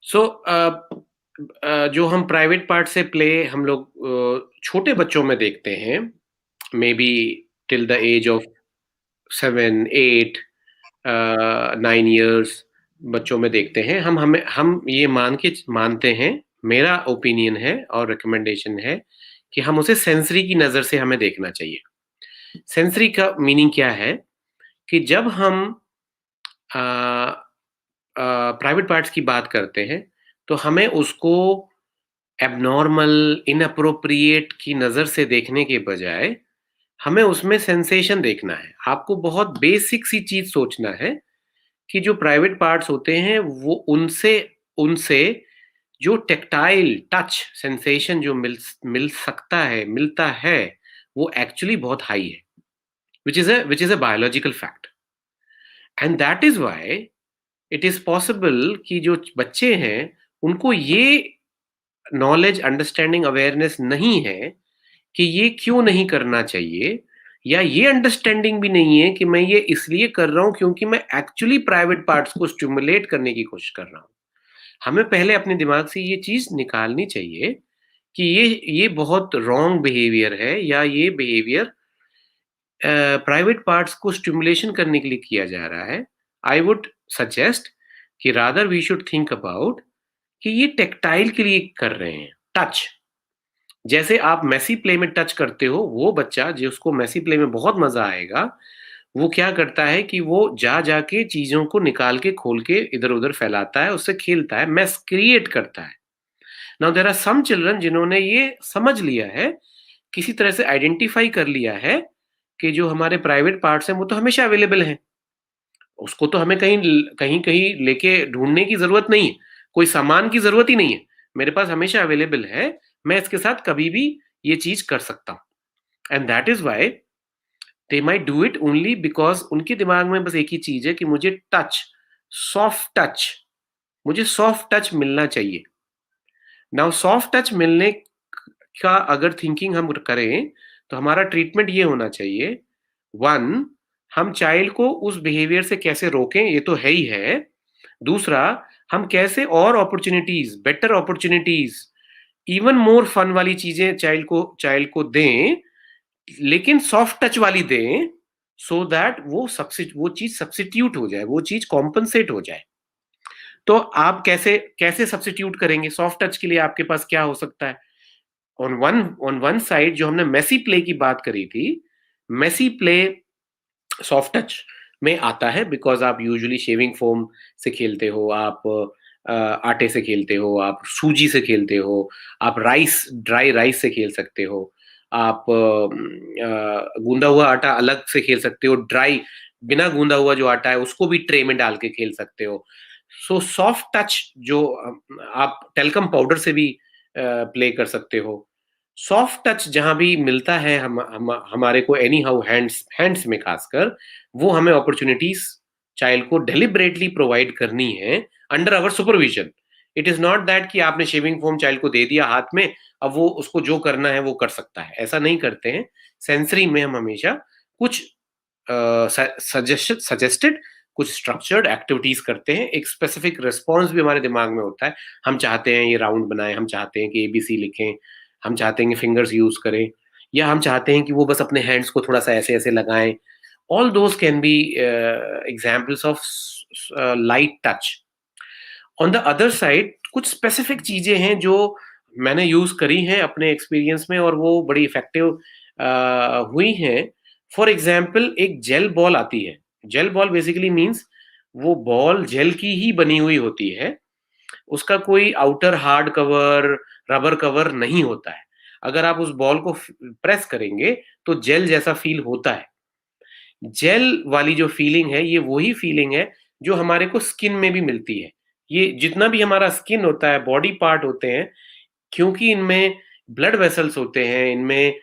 सो जो हम private part से प्ले हम लोग छोटे बच्चों में देखते हैं, maybe till the age of 7, 8, 9 years बच्चों में देखते हैं। हम ये मानते हैं, मेरा ओपिनियन है और रिकमेंडेशन है कि हम उसे सेंसरी की नज़र से हमें देखना चाहिए। सेंसरी का मीनिंग क्या है कि जब हम प्राइवेट पार्ट्स की बात करते हैं, तो हमें उसको एब्नॉर्मल, इनअप्रोप्रिएट की नज़र से देखने के बजाय, हमें उसमें सेंसेशन देखना है। आपको बहुत बेसिक सी चीज़ सोचना है कि जो प्राइवेट पार्ट्स होते हैं, वो उनसे उनसे जो टैक्टाइल टच सेंसेशन जो मिल सकता है, मिलता है, वो एक्चुअली बहुत हाई है, which is a biological fact. And that is why it is possible कि जो बच्चे हैं, उनको ये नॉलेज, अंडरस्टैंडिंग, अवेयरनेस नहीं है कि ये क्यों नहीं करना चाहिए, या ये अंडरस्टैंडिंग भी नहीं है कि मैं ये इसलिए कर रहा हूँ क्योंकि मैं एक्चुअली प्राइवेट पार्ट्स को स्टिमुलेट करने की कोशिश कर रहा हूँ। हमें पहले अपने दिमाग से ये चीज़ निकालनी चाहिए कि ये बहुत रॉन्ग बिहेवियर है, या ये बिहेवियर प्राइवेट पार्ट्स को स्टिमुलेशन करने के लिए किया जा रहा है। आई वुड सजेस्ट कि rather we should think about कि ये टेक्टाइल के लिए कर रहे हैं, टच। जैसे आप मेसी प्ले में टच करते हो, वो बच्चा जिसको मेसी प्ले में बहुत मज़ा आएगा, वो क्या करता है कि वो जा के चीज़ों को निकाल के, खोल के इधर-उधर फैलाता है, उससे खेलता है, मेस क्रिएट करता है। Now there are some children जिन्होंने ये समझ लिया है, किसी तरह से आइडेंटिफ़ाई कर लिया है कि जो हमारे प्राइवेट पार्ट्स हैं, वो तो हमेशा अवेलेबल हैं। उसको तो हमें कहीं-कहीं लेके ढूँढने की ज़रूरत नहीं है, कोई सामान की ज़रूरत ही नहीं है। मेरे पास हमेशा अवेलेबल है, मैं इसके साथ कभी भी ये चीज़ कर सकता हूँ। And that is why they might do it only because उनके दिमाग में बस एक ही चीज़ है कि मुझे टच, सॉफ्ट टच, मुझे सॉफ्ट टच मिलना चाहिए। नाउ सॉफ्ट टच मिलने का अगर थिंकिंग हम करें, तो हमारा ट्रीटमेंट ये होना चाहिए, 1, हम चाइल्ड को उस बिहेवियर से कैसे रोकें, ये तो है ही है। दूसरा, हम कैसे और opportunities, better opportunities, even more fun वाली चीज़ें चाइल्ड को दें, लेकिन सॉफ्ट टच वाली दें, सो दैट वो चीज़ सब्स्टिट्यूट हो जाए, वो चीज़ कॉम्पेंसेट हो जाए। तो आप कैसे कैसे सब्स्टिट्यूट करेंगे? सॉफ्ट टच के लिए आपके पास क्या हो सकता है? ऑन वन साइड जो हमने मेसी प्ले की बात करी थी, मेसी प्ले सॉफ्ट टच में आता है बिकॉज़ आप यूजुअली शेविंग फोम से खेलते हो, आप आटे से खेलते हो, आप सूजी से खेलते हो, आप ड्राई राइस से खेल सकते हो, आप गूँधा हुआ आटा अलग से खेल सकते हो, बिना गूँधा हुआ जो आटा है उसको भी ट्रे में डाल के खेल सकते हो। सो सॉफ्ट टच जो आप टेल्कम पाउडर से भी प्ले कर सकते हो। सॉफ्ट टच जहाँ भी मिलता है हमारे को एनी हाउ हैंड्स हैंड्स में खासकर, वो हमें अपॉर्च्युनिटीज़ चाइल्ड को डेलिबरेटली प्रोवाइड करनी है under our supervision. It is not that कि आपने शेविंग फोम चाइल्ड को दे दिया हाथ में, अब वो उसको जो करना है वो कर सकता है, ऐसा नहीं करते हैं। सेंसरी में हम हमेशा कुछ सजेस्टेड, कुछ स्ट्रक्चर्ड एक्टिविटीज़ करते हैं, एक स्पेसिफिक रिस्पॉन्स भी हमारे दिमाग में होता है। हम चाहते हैं ये राउंड बनाएँ, हम चाहते हैं कि एबीसी लिखें, हम चाहते हैं कि फिंगर्स यूज़ करें, या हम चाहते हैं कि वो बस अपने हैंड्स को थोड़ा-सा ऐसे-ऐसे लगाएँ। All those can be examples of light touch. On the other side कुछ स्पेसिफिक चीज़ें हैं जो मैंने यूज़ करी हैं अपने एक्सपीरियंस में, और वो बड़ी इफ़ेक्टिव हुई हैं। फॉर एग्ज़ाम्पल एक जेल बॉल आती है। जेल बॉल बेसिकली मीन्स वो बॉल जेल की ही बनी हुई होती है। उसका कोई outer hard cover, rubber cover नहीं होता है। अगर आप उस बॉल को प्रेस करेंगे, तो जेल जैसा फ़ील होता है। जेल वाली जो फ़ीलिंग है, ये वही फ़ीलिंग है जो हमारे को स्किन में भी मिलती है। ये जितना भी हमारा स्किन होता है, बॉडी पार्ट होते हैं, क्योंकि इनमें ब्लड वेसल्स होते हैं, इनमें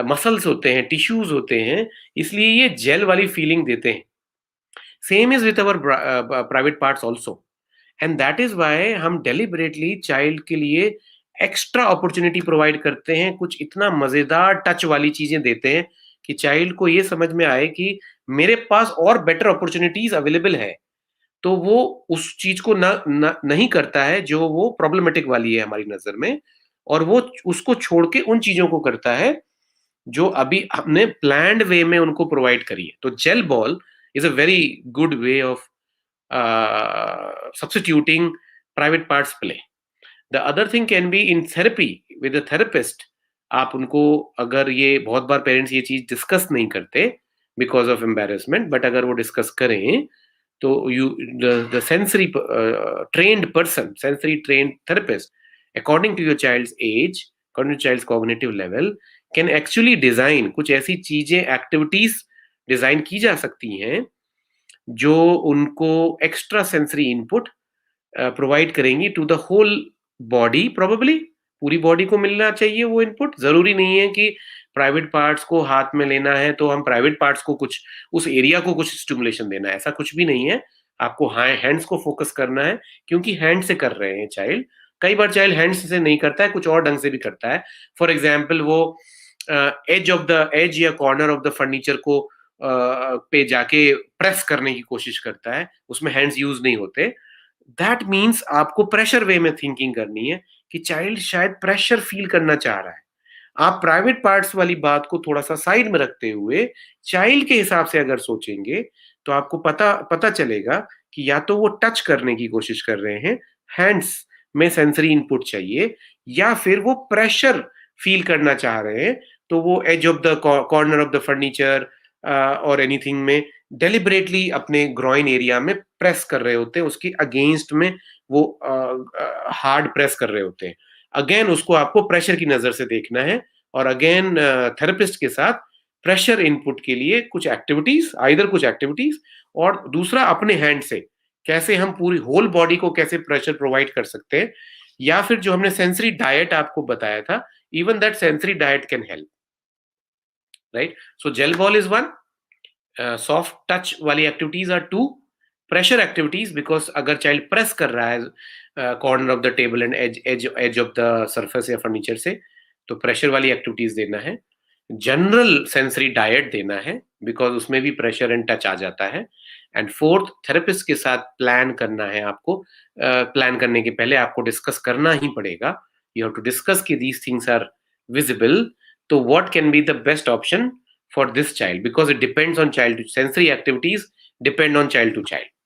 मसल्स होते हैं, टिश्यूज़ होते हैं, इसलिए ये जेल वाली फ़ीलिंग देते हैं। Same is with our private parts also. And that is why हम डेलिबरेटली चाइल्ड के लिए एक्स्ट्रा अपॉर्च्युनिटी प्रोवाइड करते हैं, कुछ इतना मज़ेदार टच वाली चीज़ें देते हैं कि चाइल्ड को ये समझ में आए कि मेरे पास और बेटर अपॉर्च्युनिटीज़ अवेलेबल है। तो वो उस चीज़ को नहीं करता है जो वो प्रॉब्लमेटिक वाली है हमारी नज़र में, और वो उसको छोड़ के उन चीज़ों को करता है जो अभी हमने प्लान्ड वे में उनको प्रोवाइड करी है। तो gel ball is a very good way of substituting private parts play. The other thing can be in therapy with a therapist. आप उनको, अगर ये बहुत बार पेरेंट्स ये चीज डिस्कस नहीं करते बिकॉज ऑफ एम्बेरसमेंट, बट अगर वो डिस्कस करें तो you the sensory trained person, sensory trained therapist, according to your child's age, according to child's cognitive level, can actually design कुछ ऐसी चीजें, एक्टिविटीज डिजाइन की जा सकती हैं जो उनको एक्स्ट्रा सेंसरी इनपुट प्रोवाइड करेंगी to the whole body. Probably पूरी बॉडी को मिलना चाहिए वो इनपुट। जरूरी नहीं है कि प्राइवेट पार्ट्स को हाथ में लेना है तो हम प्राइवेट पार्ट्स को कुछ, उस एरिया को कुछ स्टिमुलेशन देना है, ऐसा कुछ भी नहीं है। आपको हैंड्स को फोकस करना है, क्योंकि हैंड से कर रहे हैं चाइल्ड। कई बार चाइल्ड हैंड्स से नहीं करता है, कुछ और ढंग से भी करता है। फॉर एग्जाम्पल वो एज या कॉर्नर ऑफ द फर्नीचर को पे जाके प्रेस करने की कोशिश करता है, उसमें हैंड्स यूज नहीं होते। दैट मीन्स आपको प्रेशर वे में थिंकिंग करनी है कि चाइल्ड शायद प्रेशर फील करना चाह रहा है। आप प्राइवेट पार्ट्स वाली बात को थोड़ा सा साइड में रखते हुए चाइल्ड के हिसाब से अगर सोचेंगे तो आपको पता पता चलेगा कि या तो वो टच करने की कोशिश कर रहे हैं, हैंड्स में सेंसरी इनपुट चाहिए, या फिर वो प्रेशर फील करना चाह रहे हैं, तो वो edge of the corner of the furniture और एनीथिंग में डेलिबरेटली अपने ग्रॉइन एरिया में प्रेस कर रहे होते हैं, उसके अगेंस्ट में वो हार्ड प्रेस कर रहे होते हैं। अगेन उसको आपको प्रेशर की नजर से देखना है, और अगेन थेरेपिस्ट के साथ प्रेशर इनपुट के लिए कुछ एक्टिविटीज, आइदर कुछ एक्टिविटीज, और दूसरा अपने हैंड से कैसे हम पूरी होल बॉडी को कैसे प्रेशर प्रोवाइड कर सकते हैं, या फिर जो हमने सेंसरी डाइट आपको बताया था, even that sensory diet can help, right. So gel ball is one, soft touch वाली activities are two, pressure activities because अगर चाइल्ड प्रेस कर रहा है corner of the table and edge of the surface या furniture से, तो pressure वाली activities देना है। जनरल सेंसरी डाइट देना है बिकॉज उसमें भी प्रेशर एंड टच आ जाता है। एंड फोर्थ, थेरेपिस्ट के साथ प्लान करना है आपको। प्लान करने के पहले आपको डिस्कस करना ही पड़ेगा, यू हैव टू डिस्कस कि दीज थिंग्स आर विजिबल, तो what can be the best option for this child, because it depends on child to sensory activities depend on child to child.